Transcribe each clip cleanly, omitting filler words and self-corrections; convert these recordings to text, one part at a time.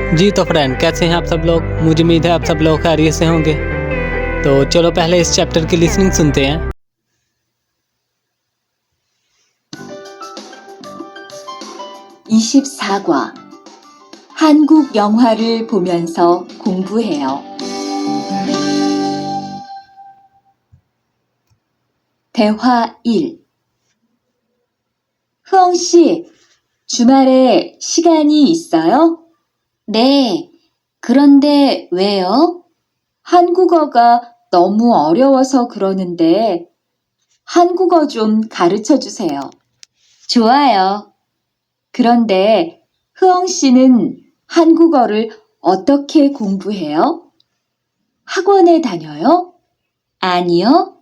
जी तो फ्रेंड, कैसे हैं आप सब लोग। मुझे उम्मीद है आप सब लोग खैरियत से होंगे। तो चलो पहले इस चैप्टर की लिसनिंग सुनते हैं। (24과) 한국 영화를 보면서 공부해요. 대화 1. 흐엉 씨, 주말에 시간이 있어요? 네. 그런데 왜요? 한국어가 너무 어려워서 그러는데 한국어 좀 가르쳐 주세요. 좋아요. 그런데 흐엉 씨는 한국어를 어떻게 공부해요? 학원에 다녀요? 아니요.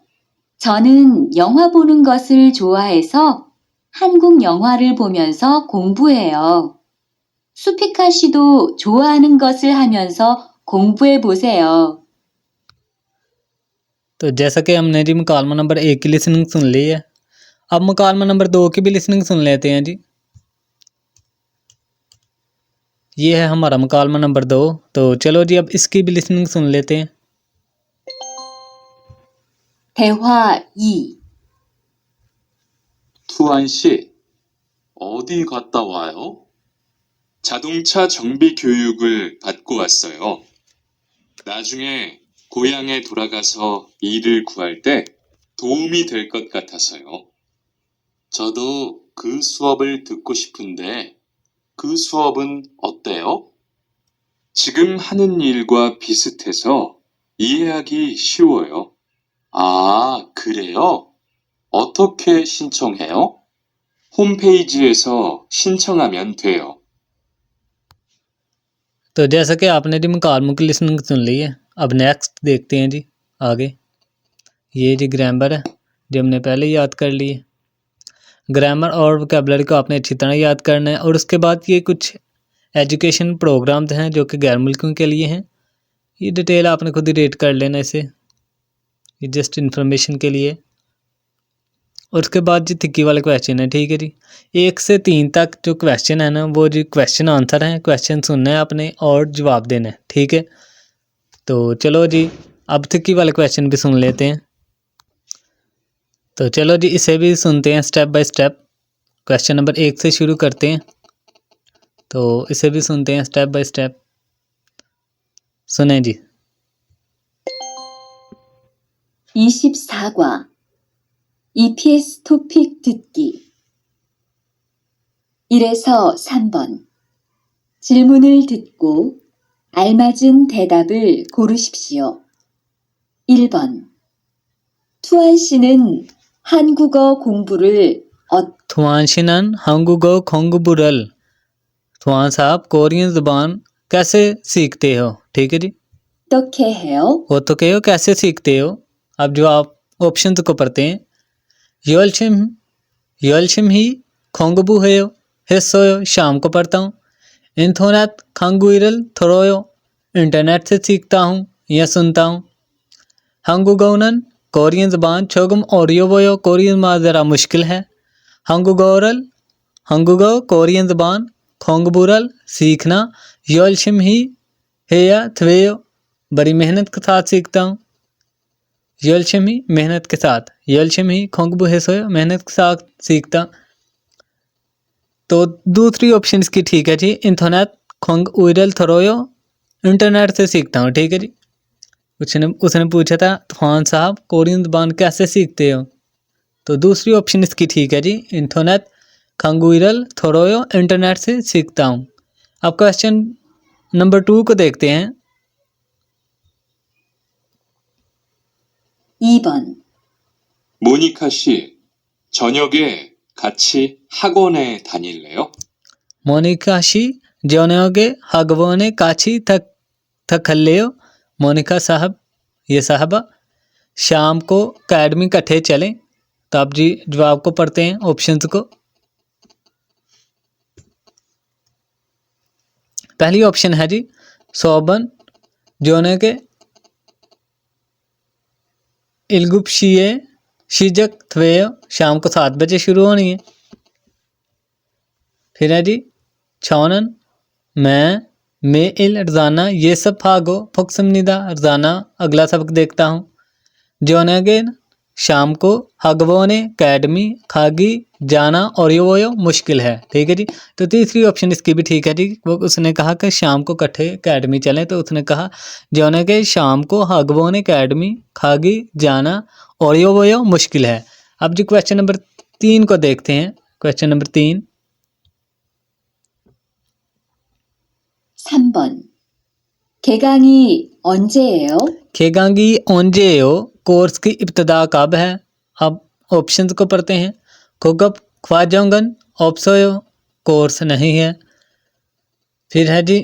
저는 영화 보는 것을 좋아해서 한국 영화를 보면서 공부해요. 수피카 씨도 좋아하는 것을 하면서 공부해 보세요. तो जैसा कि हमने जी मुकालमा नंबर 1 की लिसनिंग सुन ली है, अब मुकालमा नंबर 2 की भी लिसनिंग सुन लेते हैं जी। ये है हमारा मुकालमा नंबर 2। तो चलो जी अब इसकी भी लिसनिंग सुन लेते हैं। 대화 2. 투안 씨, 어디 갔다 와요? 자동차 정비 교육을 받고 왔어요. 나중에 고향에 돌아가서 일을 구할 때 도움이 될 것 같아서요. 저도 그 수업을 듣고 싶은데 그 수업은 어때요? 지금 하는 일과 비슷해서 이해하기 쉬워요. 아, 그래요? 어떻게 신청해요? 홈페이지에서 신청하면 돼요. तो जैसा कि आपने जी मुकालमों की लिसनिंग सुन ली है, अब नेक्स्ट देखते हैं जी आगे। ये जी ग्रामर है जो हमने पहले ही याद कर ली है। ग्रामर और वोकैबुलरी को आपने अच्छी तरह याद करना है। और उसके बाद ये कुछ एजुकेशन प्रोग्राम्स हैं जो कि गैर मुल्कियों के लिए हैं। ये डिटेल आपने खुद ही रेट कर लेना इसे, ये जस्ट इन्फॉर्मेशन के लिए। और उसके बाद जी थिक्की वाले क्वेश्चन है, ठीक है जी। 1 से 3 तक जो क्वेश्चन है ना, वो जी क्वेश्चन आंसर हैं। क्वेश्चन सुनना है आपने और जवाब देना है, ठीक है। तो चलो जी अब थिक्की वाले क्वेश्चन भी सुन लेते हैं। तो चलो जी इसे भी सुनते हैं step by step. Question number 1 से शुरू करते हैं, तो इसे भी सुनते हैं स्टेप बाय स्टेप। सुने जी। 24과 EPS 토픽 듣기 1에서 3번 질문을 듣고 알맞은 대답을 고르십시오. 1번 투안 씨는 한국어 공부를 थुआंशिनन हंगुगो खोंगबुरल। थुआन साहब कोरियन ज़ुबान कैसे सीखते हो, ठीक है जी। 어떻게 해요? वो तो कहो कैसे सीखते हो। अब जो आप ऑप्शन को पढ़ते हैं, योलशिम ही खोंगबू है हिस्सोयो शाम को पढ़ता हूँ। इंथोनैत खंगुइरल थोरोयो इंटरनेट से सीखता हूँ या सुनता हूँ। हंगुगोनन कोरियन ज़बान छोगम ओरियो वोयो कोरियन ज़बान ज़रा मुश्किल है। हंगुगो कोरियन ज़बान खोंगबुरल सीखना। योलशिम ही है या थवेयो बड़ी मेहनत के साथ सीखता हूँ। योलशिम ही मेहनत के साथ, योलशिम ही खोंगबू हेसोयो मेहनत के साथ सीखता। तो दूसरी ऑप्शन इसकी ठीक है जी, इंथोनेट खोंग उइरल थरोयो इंटरनेट से सीखता हूँ, ठीक है जी। उसने पूछा था तूफान साहब कोरियन ज़बान कैसे सीखते हो, तो दूसरी ऑप्शन इसकी ठीक है जी, इंथोनेट खंगुइरल थोरोयो इंटरनेट से सीखता हूँ। अब क्वेश्चन नंबर 2 को देखते हैं। 2번 모니카 씨, 저녁에 같이 학원에 다닐래요? मोनिका शी जोनोगे हगवोने काची थकल्लेयो। मोनिका साहब ये साहबा शाम को अकेडमी इकट्ठे चलें। तो आप जी जवाब को पढ़ते हैं ऑप्शंस को। पहली ऑप्शन है जी सोबन जोनोगे इल्गुप्शिए शिजक थवेयो शाम को 7 बजे शुरू होनी है। फिर है जी छौनन मैं मेल रोजाना ये सब फागो फुक्समनिदा रोजाना अगला सबक देखता हूँ। जोनेगेन शाम को, हगवोने अकेडमी, खागी जाना और यो मुश्किल है। ठीक है जी। तो तीसरी ऑप्शन इसकी भी ठीक है जी। वो उसने कहा कि शाम को इकट्ठे अकेडमी चलें, तो उसने कहा जोनेगे शाम को, हगवोने अकेडमी, खागी जाना और यो मुश्किल है। अब जी क्वेश्चन नंबर 3 को देखते हैं। Question number 3 3번. 개강이 언제예요? खेगांगी ओंजेयो कोर्स की इब्तदा कब है? अब ऑप्शंस को पढ़ते हैं। कोगप ख्वाजोंगन ऑप्सोयो कोर्स नहीं है। फिर है जी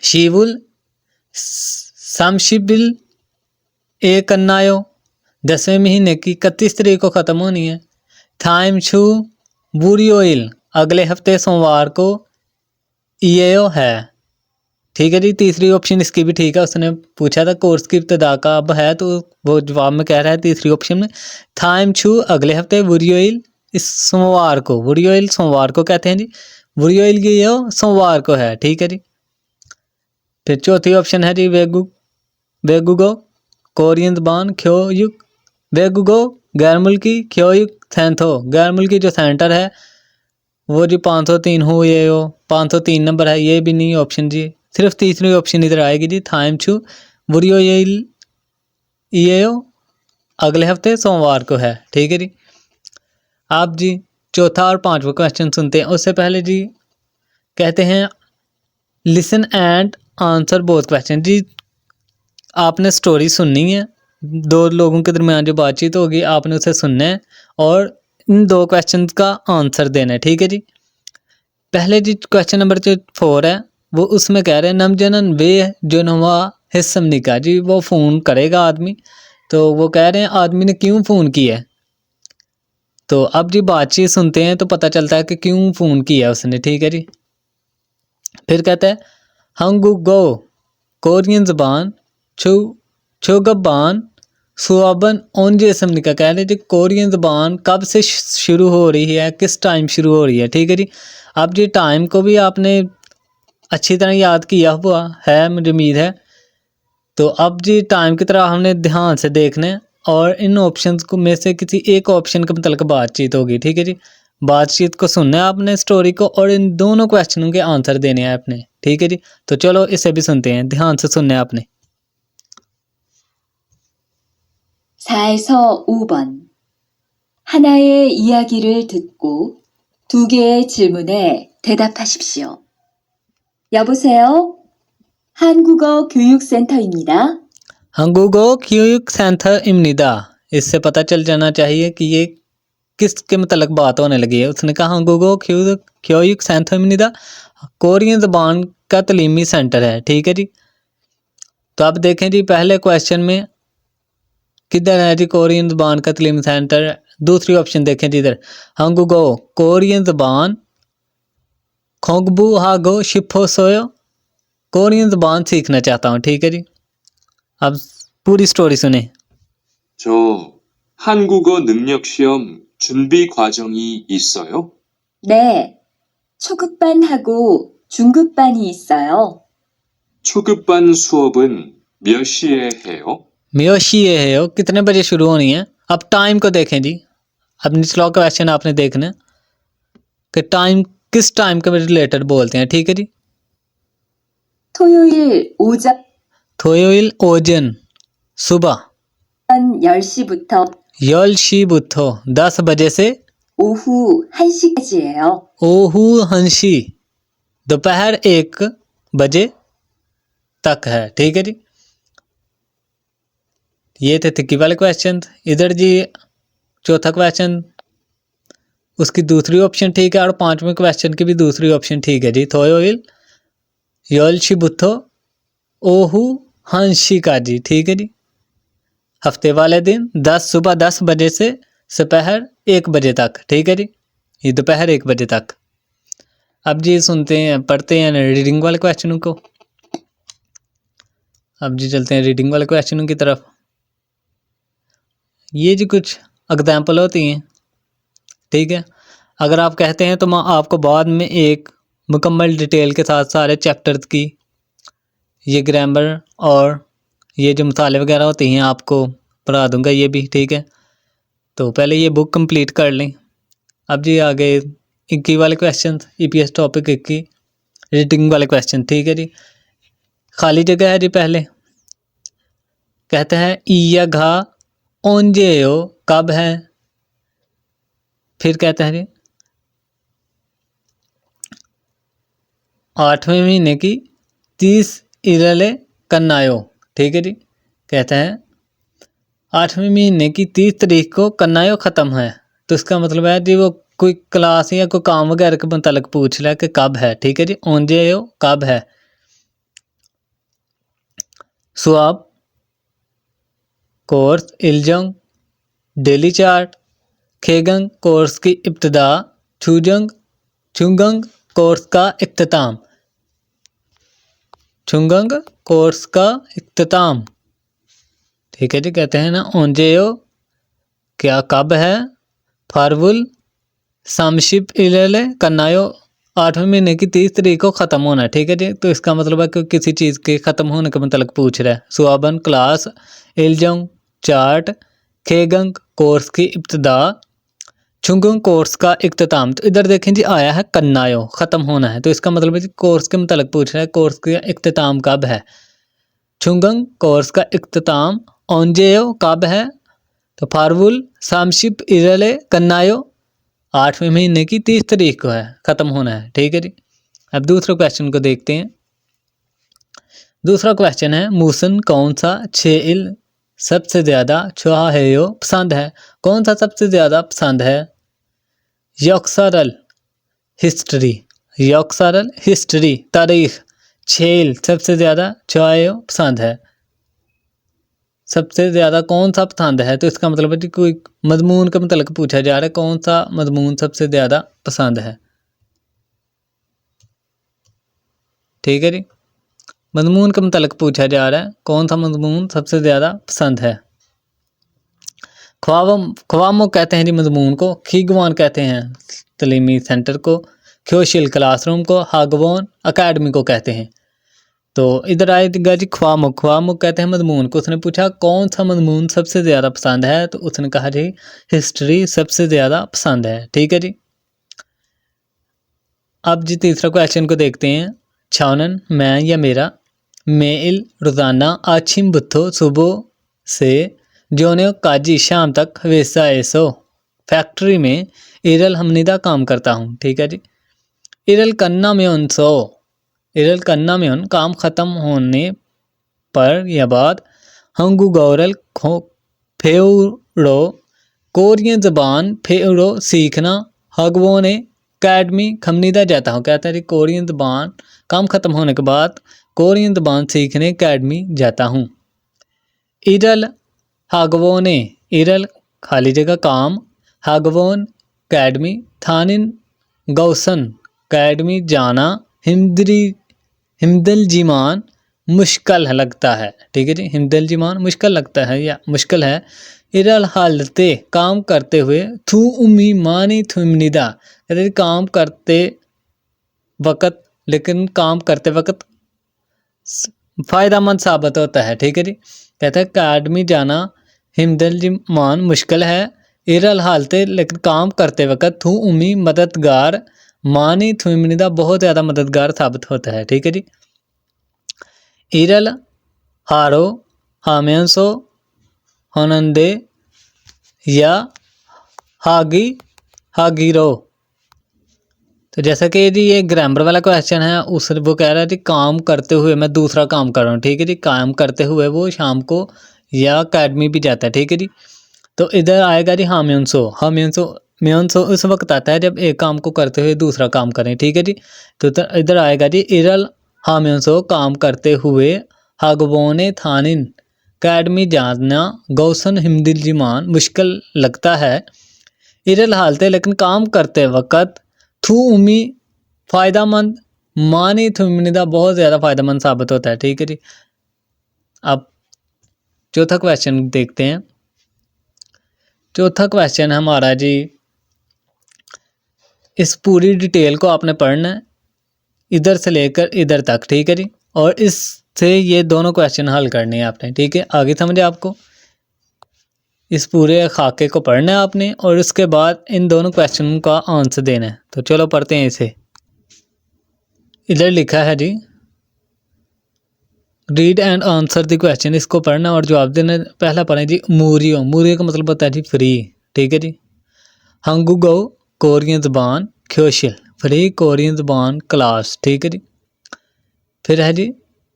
शीवुल समशिबिल ए कन्नायो 10वें महीने की 31 तारीख को ख़त्म होनी है। थाइम छू बुरियोइल अगले हफ्ते सोमवार को ईएओ है। ठीक है जी। तीसरी ऑप्शन इसकी भी ठीक है। उसने पूछा था कोर्स की इब्तदा कब है, तो वो जवाब में कह रहा है तीसरी ऑप्शन में थाइम छू अगले हफ्ते, बुरियोइल इस सोमवार को, बुरियोइल सोमवार को कहते हैं जी। बुरियोइल ये सोमवार को है। ठीक है जी। फिर चौथी ऑप्शन है जी वेगुगो कोरियन जबान ख्योयुक, वेगुगो गैर मुल्की, ख्योयुक सैंथो गैर मुल्की जो सेंटर है वो जी 503 हो, ये 503 नंबर है, ये भी नहीं ऑप्शन जी। सिर्फ तीसरी ऑप्शन इधर आएगी जी थाइम छू बुरियोइल ये अगले हफ्ते सोमवार को है। ठीक है जी। आप जी चौथा और पांचवा क्वेश्चन सुनते हैं। उससे पहले जी कहते हैं listen and answer both question जी। आपने स्टोरी सुननी है, दो लोगों के दरमियान जो बातचीत होगी आपने उसे सुनना है और इन दो क्वेश्चन का आंसर देना है। ठीक है जी। पहले जी क्वेश्चन नंबर जो 4 है वो उसमें कह रहे हैं नमजनन वे जो नवा हिस्समनी का जी, वो फ़ोन करेगा आदमी, तो वो कह रहे हैं आदमी ने क्यों फ़ोन किया है। तो अब जी बातचीत सुनते हैं तो पता चलता है कि क्यों फ़ोन किया उसने। ठीक है जी। फिर कहता है हंगुगो कोरियन ज़बान छू छुगबान सुआबन ओंजे समनी का कह रहे जी कोरियन ज़बान कब से शुरू हो रही है, किस टाइम शुरू हो रही है। ठीक है जी। अब जी टाइम को भी आपने अच्छी तरह याद किया हुआ है मुझे उम्मीद है। तो अब जी टाइम की तरह हमने ध्यान से देखना है और इन ऑप्शंस को में से किसी एक ऑप्शन के मतलब बातचीत होगी। ठीक है जी। बातचीत को सुनना है आपने स्टोरी को और इन दोनों क्वेश्चनों के आंसर देने हैं आपने। ठीक है जी। तो चलो इसे भी सुनते हैं, ध्यान से सुनना है आपने। 4에서 5번. 하나의 이야기를 듣고 2개의 질문에 대답하십시오. 여보세요? 한국어 교육센터입니다. हंगुगो क्यूक सेंथर इमनिदा, इससे पता चल जाना चाहिए कि ये किसके मतलब बात होने लगी है। उसने कहा हंगुगो क्यूक सेंथर इमनिदा कोरियन ज़बान का तलीमी सेंटर है। ठीक है जी। तो अब देखें जी पहले क्वेश्चन में किधर है जी कोरियन ज़बान का तलीमी सेंटर। दूसरी ऑप्शन देखें जी इधर हंगुगो कोरियन ज़बान खोंगबू हागो शिफो सोयो कोरियन ज़बान सीखना चाहता हूँ। ठीक है जी। अब पूरी स्टोरी सुने। 저 한국어 능력 시험 준비 과정이 있어요? 네, 초급반하고 중급반이 있어요. 초급반 수업은 몇 시에 해요? मियोशी ये है वो कितने बजे शुरू होनी है। अब टाइम को देखें जी। अब निचला क्वेश्चन आपने देखना है कि टाइम किस टाइम के रिलेटेड बोलते हैं। ठीक है जी। 토요일 오전 थोयोइल ओजन सुबह, 10시부터 यलशी बुथो 10 बजे से 오후 1시까지예요. ओहू हंशी दोपहर 1 बजे तक है। ठीक है जी। ये थे तिक्की वाले क्वेश्चन। इधर जी चौथा क्वेश्चन उसकी दूसरी ऑप्शन ठीक है और पांचवें क्वेश्चन की भी दूसरी ऑप्शन ठीक है जी। थोयोइल यलशी बुथो ओहू हंशी का जी। ठीक है जी। हफ्ते वाले दिन सुबह 10 बजे से दोपहर 1 बजे तक। ठीक है जी। ये दोपहर 1 बजे तक। अब जी सुनते हैं पढ़ते हैं रीडिंग वाले क्वेश्चनों को। अब जी चलते हैं रीडिंग वाले क्वेश्चनों की तरफ। ये जी कुछ एग्जाम्पल होती हैं। ठीक है। अगर आप कहते हैं तो मैं आपको बाद में एक मुकम्मल डिटेल के साथ सारे चैप्टर्स की ये ग्रामर और ये जो मिसालें वगैरह होती हैं आपको पढ़ा दूंगा ये भी, ठीक है। तो पहले ये बुक कंप्लीट कर लें। अब जी आगे 21 वाले क्वेश्चन, ईपीएस टॉपिक 21 रीडिंग वाले क्वेश्चन, ठीक है जी। खाली जगह है जी। पहले कहते हैं ईया घा ओंजेयो कब है। फिर कहते हैं जी 8वें महीने की 30 इरले कन्नायो, ठीक है जी। कहते हैं 8वें महीने की 30 तारीख को कन्नायो ख़त्म है। तो इसका मतलब है जी वो कोई क्लास या कोई काम वगैरह के मतलब पूछ रहा है कि कब है, ठीक है जी। ओंजेयो कब है। सुआब कोर्स इल्जंग डेली चार्ट, खेगंग कोर्स की इब्तदा, छुंगंग कोर्स का इख्तिताम, छुंगंग कोर्स का इख्तिताम, ठीक है जी। कहते हैं ना ओंजेयो क्या कब है, फारवुल सामशिप इलेले कन्नायो 8वें महीने की 30 तारीख को ख़त्म होना है, ठीक है जी। तो इसका मतलब है कि किसी चीज़ के ख़त्म होने का मतलब पूछ रहा है। सुआबन क्लास, इल्जंग चार्ट, खेगंग कोर्स की इब्तदा, छुंगंग कोर्स का इख्तिताम। तो इधर देखें जी आया है कन्नायो ख़त्म होना है। तो इसका मतलब है जी कोर्स के मतलब पूछ रहा है, कोर्स का इख्तिताम कब है। छुंगंग कोर्स का इख्तिताम ओंजेयो कब है। तो फारवुल सामशिप इरले कन्नायो 8वें महीने की 30 तारीख को है, ख़त्म होना है, ठीक है जी। अब दूसरे क्वेश्चन को देखते हैं। दूसरा क्वेश्चन है मूसन कौन सा छेइल सबसे ज़्यादा छुआहेयो पसंद है। कौन सा सबसे ज़्यादा पसंद है। यक्सरल हिस्ट्री, यक्सरल हिस्ट्री तारीख, छेइल सबसे ज़्यादा छुआहेयो पसंद है। सबसे ज़्यादा कौन सा पसंद है। तो इसका मतलब है कि कोई मजमून का मतलब पूछा जा रहा है, कौन सा मजमून सबसे ज़्यादा पसंद है, ठीक है जी। मजमून का मतलब पूछा जा रहा है, कौन सा मजमून सबसे ज़्यादा पसंद है। ख्वामो कहते हैं जी मजमून को, खीगवान कहते हैं तलीमी सेंटर को, क्योशियल क्लासरूम को, हागवान अकेडमी को कहते हैं। तो इधर आएगा जी ख्वामो, ख्वामो कहते हैं मजमून को। उसने पूछा कौन सा मजमून सबसे ज़्यादा पसंद है। तो उसने कहा जी हिस्ट्री सबसे ज़्यादा पसंद है, ठीक है जी। अब जी तीसरा क्वेश्चन को देखते हैं। छानन मैं या मेरा, मेल रोज़ाना आछिम बुत्थो सुबह से जोने काजी शाम तक वैसा ऐसो फैक्ट्री में इरल हमनिदा काम करता हूँ, ठीक है जी। इरल कन्ना में उनसो, इरल कन्ना में उन काम ख़त्म होने पर या बाद हंगू गौरल फेउरो कोरियन ज़बान फेउरो सीखना हगवो ने अकेडमी खमनीदा जाता हूँ। कहता है जी कोरियन ज़बान काम ख़त्म होने के बाद कोरियन ज़बान सीखने अकेडमी जाता हूँ। इरल हागवोने, इरल खाली जगह काम, हागवोन अकेडमी, थानिन गौसन अकेडमी जाना, हिमदल जीमान मुश्किल लगता है, ठीक है जी। हिमदल जीमान मुश्किल लगता है या मुश्किल है। इरल हालते काम करते हुए, थू उमी मानी थुमनिदा कहते काम करते वक़्त, लेकिन काम करते वक़्त फ़ायदामंद साबित होता है, ठीक है जी। कहते हैं अकेडमी जाना हिमदल जीमान मुश्किल है, इरल हालते लेकिन काम करते वक़्त, थू उमी मददगार, मानी थुमनिदा बहुत ज़्यादा मददगार साबित होता है, ठीक है जी। इरल हारो हामेंसो होनंदे या हागीरो। तो जैसा कि जी ये ग्रामर वाला क्वेश्चन है, उस वो कह रहा है जी काम करते हुए मैं दूसरा काम कर रहा हूँ, ठीक है जी। काम करते हुए वो शाम को या अकेडमी भी जाता है, ठीक है जी। तो इधर आएगा जी म्योंसो उस वक्त आता है जब एक काम को करते हुए दूसरा काम करें, ठीक है जी। तो इधर आएगा जी इरल हाम्योंसो काम करते हुए, हागवोने थानिन अकेडमी जाना, गौसन हिमदिल जीमान मुश्किल लगता है, इरल हालते लेकिन काम करते वक़्त, थू उमी फ़ायदामंद, मानी थुमनिदा बहुत ज़्यादा फ़ायदेमंद साबित होता है, ठीक है जी। अब चौथा क्वेश्चन देखते हैं। चौथा क्वेश्चन है हमारा जी, इस पूरी डिटेल को आपने पढ़ना है। इधर से लेकर इधर तक, ठीक है जी। और इससे ये दोनों क्वेश्चन हल करने हैं आपने, ठीक है। आगे समझे आपको, इस पूरे खाके को पढ़ना है आपने और उसके बाद इन दोनों क्वेश्चन का आंसर देना है। तो चलो पढ़ते हैं इसे। इधर लिखा है जी read and answer the question, इसको पढ़ना और जवाब देना। पहला पढ़ें जी मूरियो, मूरियो का मतलब होता है जी फ्री, ठीक है जी। हंगुगो कोरियन ज़बान क्योशिल, फ्री कोरियन ज़बान क्लास, ठीक है जी। फिर है जी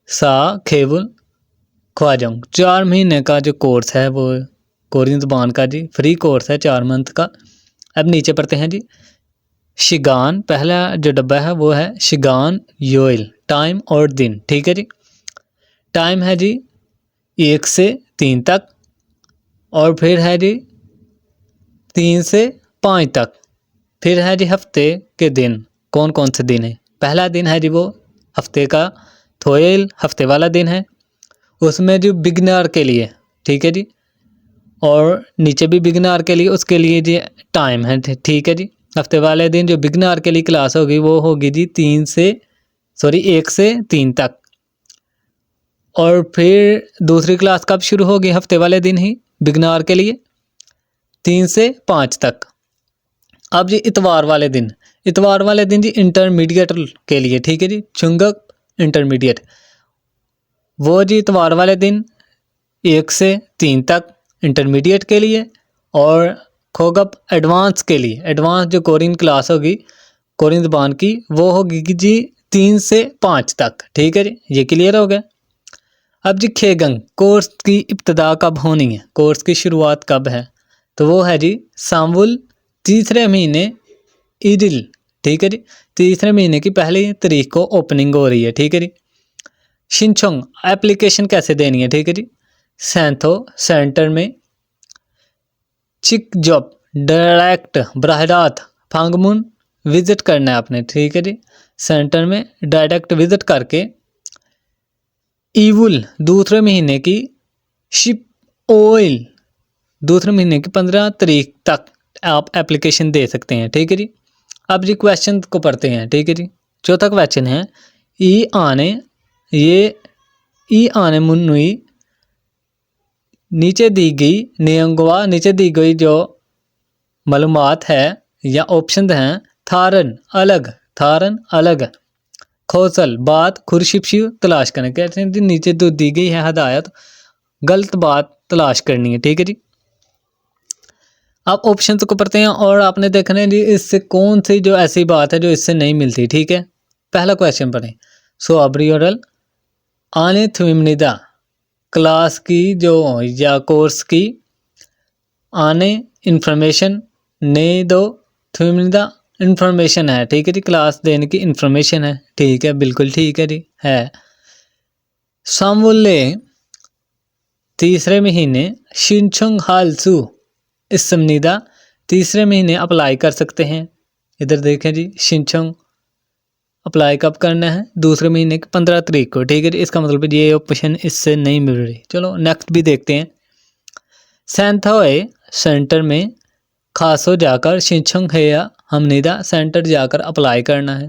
सा खेबुल ख्वाजोंग, 4 महीने का जो कोर्स है वो कोरियन ज़बान का जी फ्री कोर्स है 4 मंथ का। अब नीचे पढ़ते हैं जी शिगान, पहला जो डब्बा है वो है शिगान योइल, टाइम और दिन, ठीक है जी। टाइम है जी 1 से 3 तक और फिर है जी 3 से 5 तक। फिर है जी हफ्ते के दिन, कौन कौन से दिन है। पहला दिन है जी वो हफ्ते का थोयल, हफ्ते वाला दिन है, उसमें जो बिगनर के लिए, ठीक है जी। और नीचे भी बिगनर के लिए, उसके लिए जी टाइम है, ठीक है जी। हफ्ते वाले दिन जो बिगनर के लिए क्लास होगी वो होगी जी 1 से 3 तक। और फिर दूसरी क्लास कब शुरू होगी, हफ्ते वाले दिन ही बिगनर के लिए 3 से 5 तक। अब जी इतवार वाले दिन, इतवार वाले दिन जी इंटरमीडिएट के लिए, ठीक है जी। चुंगक इंटरमीडिएट, वो जी इतवार वाले दिन 1 से 3 तक इंटरमीडिएट के लिए। और खोगप एडवांस के लिए, एडवांस जो कोरियन क्लास होगी कोरियन ज़बान की वो होगी जी 3 से 5 तक, ठीक है जी। ये क्लियर हो गया। अब जी खेगंग, कोर्स की इब्तदा कब होनी है, कोर्स की शुरुआत कब है, तो वो है जी सामुल 3रे महीने ईदिल, ठीक है जी। 3रे महीने की पहली तारीख को ओपनिंग हो रही है, ठीक है जी। शिनचोंग, एप्लीकेशन कैसे देनी है, ठीक है जी। सैंथो सेंटर में, चिक जॉब डायरेक्ट बराहरात फांगमुन विजिट करना है आपने, ठीक है जी। सेंटर में डायरेक्ट विजिट करके ईवुल दूसरे महीने की शिप ऑयल दूसरे महीने की 15 तारीख तक आप एप्लीकेशन दे सकते हैं, ठीक है जी। अब जी क्वेश्चन को पढ़ते हैं, ठीक है जी। चौथा क्वेश्चन है ई आने, ये ई आने मुन्नुई नीचे दी गई नियंगवा, नीचे दी गई जो मालूमात है या ऑप्शन हैं थारन अलग, थारन अलग, खोसल बात खुरशिपशी तलाश करना, कहते हैं नीचे तो दी गई है हदायत, गलत बात तलाश करनी है, ठीक है जी। आप ऑप्शन को पढ़ते हैं और आपने देखना है जी इससे कौन सी जो ऐसी बात है जो इससे नहीं मिलती, ठीक है। पहला क्वेश्चन पढ़ें सो अब्रियोरल आने थुमनिदा, क्लास की जो या कोर्स की, आने इंफॉर्मेशन, ने दो थुमनिदा इंफॉर्मेशन है, ठीक है जी। क्लास देने की इंफॉर्मेशन है, ठीक है, बिल्कुल ठीक है जी है। सामुल्ले 3रे महीने शिनचंग हालसू इस समनीदा 3रे महीने अप्लाई कर सकते हैं। इधर देखें जी शिनचंग अप्लाई कब करना है, दूसरे महीने की 15 तारीख को, ठीक है जी। इसका मतलब ये ऑप्शन इससे नहीं मिल रही। चलो नेक्स्ट भी देखते हैं। सैंथोए सेंटर में खासो जाकर शिनचंग है या हमनिदा सेंटर जाकर अप्लाई करना है,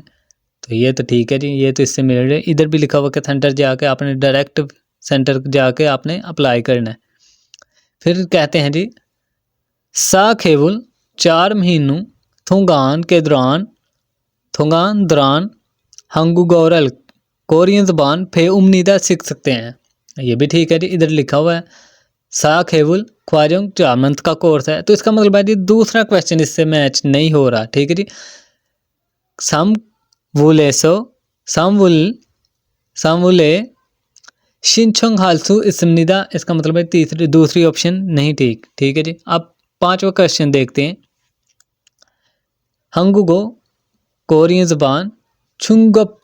तो ये तो ठीक है जी, ये तो इससे मिल रही है। इधर भी लिखा हुआ कि सेंटर जाके आपने डायरेक्ट सेंटर जाके आपने अप्लाई करना है। फिर कहते हैं जी सा केवल 4 महीनों थुंगान के दौरान, थुंगान दौरान हंगुगोरल कोरियन ज़बान फे उम्मीदा सीख सकते हैं, ये भी ठीक है जी। इधर लिखा हुआ है सा केवल ख्वाजोंग 4 मंथ का कोर्स है, तो इसका मतलब है जी दूसरा क्वेश्चन इससे मैच नहीं हो रहा, ठीक है जी। सम वुलेसो सम वुले शिनचंग हालसू इसमनिदा, इसका मतलब है दूसरी ऑप्शन नहीं ठीक, ठीक है जी। अब 5वां क्वेश्चन देखते हैं। हंगुगो कोरियन ज़बान चुंगप,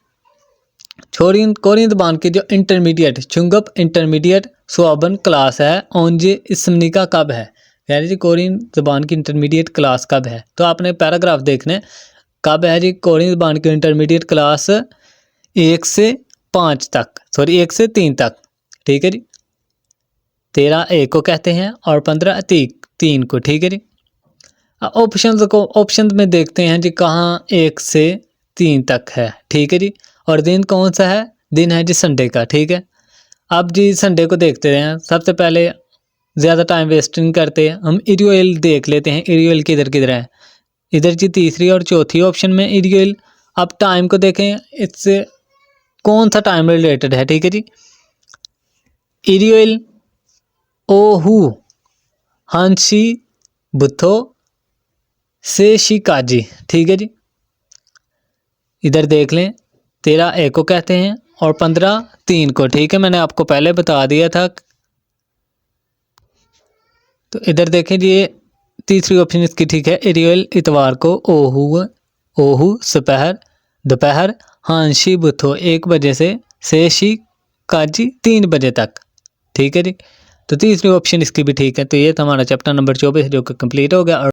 कोरियन ज़बान की जो इंटरमीडिएट चुंगप इंटरमीडिएट स्वाबन क्लास है ओंजे इसमनिका कब है, यानी जी कोरियन ज़बान की इंटरमीडिएट क्लास कब है। तो आपने पैराग्राफ देखने कब है जी कोरियन ज़बान की इंटरमीडिएट क्लास 1 से 5 तक, सॉरी 1 से 3 तक, ठीक है जी। 13 1 को कहते हैं और 15 3 को, ठीक है जी। ऑप्शन में देखते हैं जी कहाँ 1 से 3 तक है, ठीक है जी। और दिन कौन सा है, दिन है जी संडे का। ठीक है, अब जी संडे को देखते हैं। सबसे पहले ज़्यादा टाइम वेस्ट नहीं करते, हम इरियल देख लेते हैं। इरियल किधर किधर है, इधर जी तीसरी और चौथी ऑप्शन में इरियल। अब टाइम को देखें, इससे कौन सा टाइम रिलेटेड है। ठीक है जी, इरियल ओहू हांसी बुथो से शिकाजी। ठीक है जी, इधर देख लें 13 ए को कहते हैं और 15 3 को। ठीक है, मैंने आपको पहले बता दिया था। तो इधर देखें जी, ये तीसरी ऑप्शन इसकी ठीक है। इरियल इतवार को, ओहू दोपहर, हांशी बुथो 1 बजे से शिकाजी 3 बजे तक। ठीक है जी, तो तीसरी ऑप्शन इसकी भी ठीक है। तो ये था हमारा चैप्टर नंबर 24 जो कि कंप्लीट हो गया। और